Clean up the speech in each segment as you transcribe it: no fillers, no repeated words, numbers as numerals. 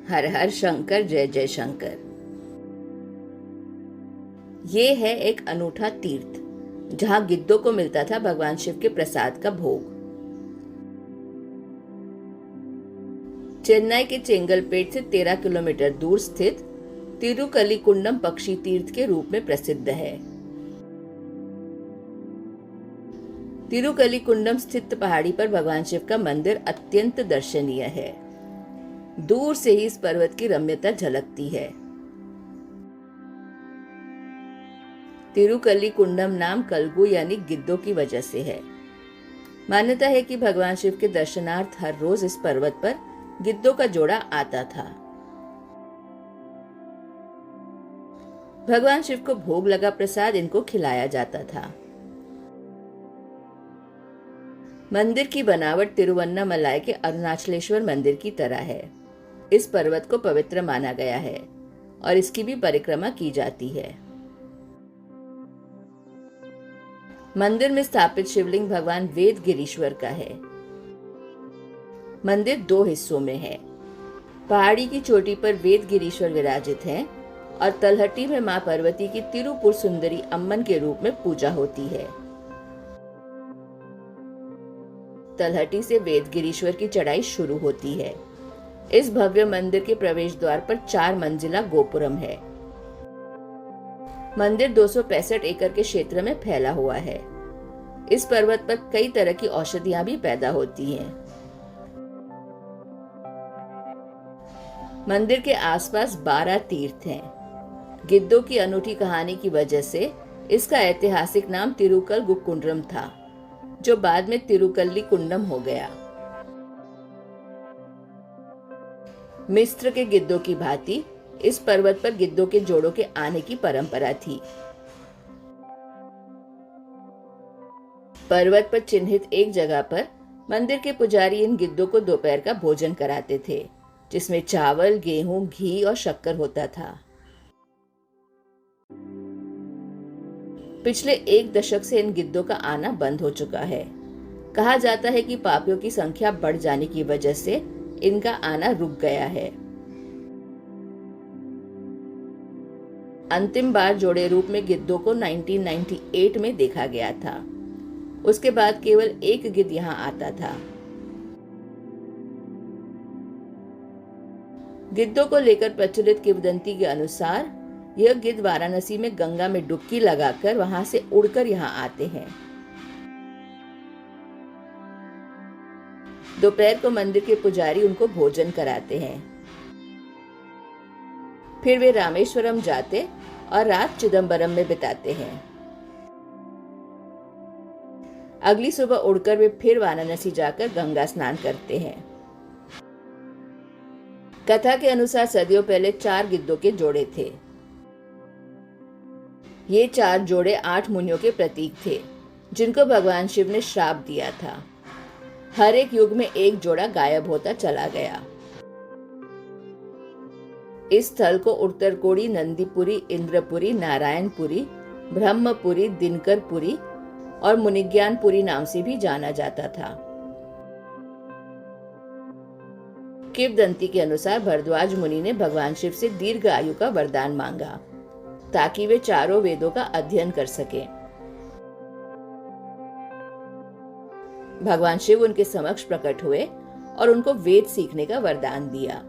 हर हर शंकर, जय जय शंकर। ये है एक अनूठा तीर्थ जहां गिद्धों को मिलता था भगवान शिव के प्रसाद का भोग। चेन्नई के चेंगलपेट से 13 किलोमीटर दूर स्थित तिरुकल्लीकुंडम पक्षी तीर्थ के रूप में प्रसिद्ध है। तिरुकल्लीकुंडम स्थित पहाड़ी पर भगवान शिव का मंदिर अत्यंत दर्शनीय है। दूर से ही इस पर्वत की रम्यता झलकती है। तिरुकल्लीकुंडम नाम कलगू यानी गिद्धों की वजह से है। मान्यता है कि भगवान शिव के दर्शनार्थ हर रोज इस पर्वत पर गिद्धों का जोड़ा आता था। भगवान शिव को भोग लगा प्रसाद इनको खिलाया जाता था। मंदिर की बनावट तिरुवन्नामलाई के अरुणाचलेश्वर मंदिर की तरह है। इस पर्वत को पवित्र माना गया है और इसकी भी परिक्रमा की जाती है। मंदिर में स्थापित शिवलिंग भगवान वेद गिरीश्वर का है। मंदिर 2 हिस्सों में है। पहाड़ी की चोटी पर वेद गिरीश्वर विराजित हैं और तलहटी में मां पार्वती की तिरुपुर सुंदरी अम्मन के रूप में पूजा होती है। तलहटी से वेद गिरीश्वर की चढ़ाई शुरू होती है। इस भव्य मंदिर के प्रवेश द्वार पर 4 मंजिला गोपुरम है। मंदिर 265 एकड़ के क्षेत्र में फैला हुआ है। इस पर्वत पर कई तरह की औषधियां भी पैदा होती हैं। मंदिर के आसपास 12 तीर्थ हैं। गिद्धों की अनूठी कहानी की वजह से इसका ऐतिहासिक नाम तिरुकल्लुकुंड्रम था, जो बाद में तिरुकल्लीकुंडम हो गया। मिस्र के गिद्धों की भांति इस पर्वत पर गिद्धों के जोड़ों के आने की परंपरा थी। पर्वत पर चिन्हित एक जगह पर मंदिर के पुजारी इन गिद्धों को दोपहर का भोजन कराते थे, जिसमें चावल, गेहूं, घी और शक्कर होता था। पिछले 1 दशक से इन गिद्धों का आना बंद हो चुका है। कहा जाता है कि पापियों की संख्या बढ़ जाने की वजह से इनका आना रुक गया है। अंतिम बार जोड़े रूप में गिद्धों को 1998 में देखा गया था। उसके बाद केवल एक गिद्ध यहाँ आता था। गिद्धों को लेकर प्रचलित किंवदंती के अनुसार यह गिद्ध वाराणसी में गंगा में डुबकी लगाकर वहां से उड़कर यहाँ आते हैं। दोपहर को मंदिर के पुजारी उनको भोजन कराते हैं। फिर वे रामेश्वरम जाते और रात चिदंबरम में बिताते हैं। अगली सुबह उड़कर वे फिर वाराणसी जाकर गंगा स्नान करते हैं। कथा के अनुसार सदियों पहले 4 गिद्धों के जोड़े थे। ये 4 जोड़े 8 मुनियों के प्रतीक थे, जिनको भगवान शिव ने श्राप दिया था। हर एक युग में एक जोड़ा गायब होता चला गया। इस स्थल को उत्तरकोड़ी, नंदीपुरी, इंद्रपुरी, नारायणपुरी, ब्रह्मपुरी, दिनकरपुरी और मुनिज्ञानपुरी नाम से भी जाना जाता था। किंवदंती के अनुसार भरद्वाज मुनि ने भगवान शिव से दीर्घ आयु का वरदान मांगा, ताकि वे चारों वेदों का अध्ययन कर सकें। भगवान शिव उनके समक्ष प्रकट हुए और उनको वेद सीखने का वरदान दिया।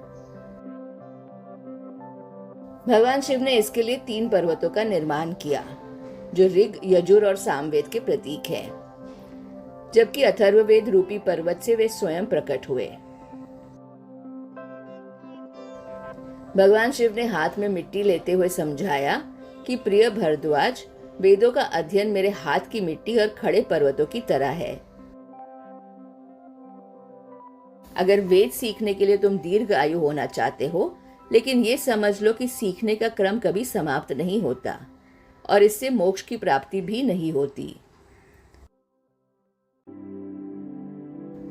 भगवान शिव ने इसके लिए 3 पर्वतों का निर्माण किया, जो ऋग, यजुर और सामवेद के प्रतीक हैं, जबकि अथर्ववेद रूपी पर्वत से वे स्वयं प्रकट हुए। भगवान शिव ने हाथ में मिट्टी लेते हुए समझाया कि प्रिय भरद्वाज, वेदों का अध्ययन मेरे हाथ की मिट्टी और खड़े पर्वतों की तरह है। अगर वेद सीखने के लिए तुम दीर्घ आयु होना चाहते हो, लेकिन ये समझ लो कि सीखने का क्रम कभी समाप्त नहीं होता और इससे मोक्ष की प्राप्ति भी नहीं होती।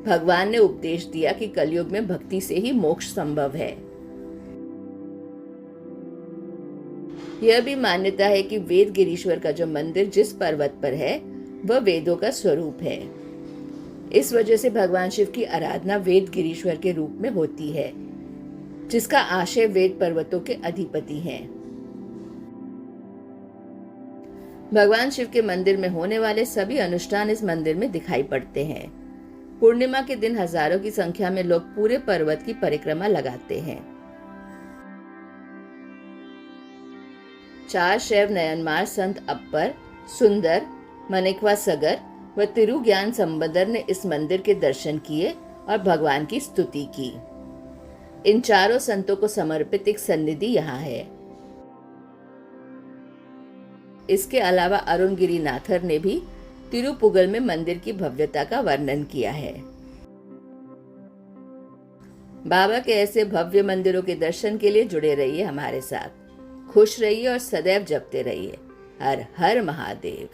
भगवान ने उपदेश दिया कि कलयुग में भक्ति से ही मोक्ष संभव है। यह भी मान्यता है कि वेद गिरीश्वर का जो मंदिर जिस पर्वत पर है वह वेदों का स्वरूप है। इस वजह से भगवान शिव की आराधना वेद गिरीश्वर के रूप में होती है। जिसका आशय वेद पर्वतों के अधिपति हैं। भगवान शिव के मंदिर में होने वाले सभी अनुष्ठान इस मंदिर में दिखाई पड़ते हैं। पूर्णिमा के दिन हजारों की संख्या में लोग पूरे पर्वत की परिक्रमा लगाते हैं। 4 शैव नयनमार संत अप्पर, सुंदर, मनेकवा सगर व तिरु ज्ञान संबदर ने इस मंदिर के दर्शन किए और भगवान की स्तुति की। इन चारों संतों को समर्पित एक सन्निधि यहाँ है। इसके अलावा अरुण गिरिनाथर ने भी तिरुपुगल में मंदिर की भव्यता का वर्णन किया है। बाबा के ऐसे भव्य मंदिरों के दर्शन के लिए जुड़े रहिए हमारे साथ। खुश रहिए और सदैव जपते रहिए। हर हर महादेव।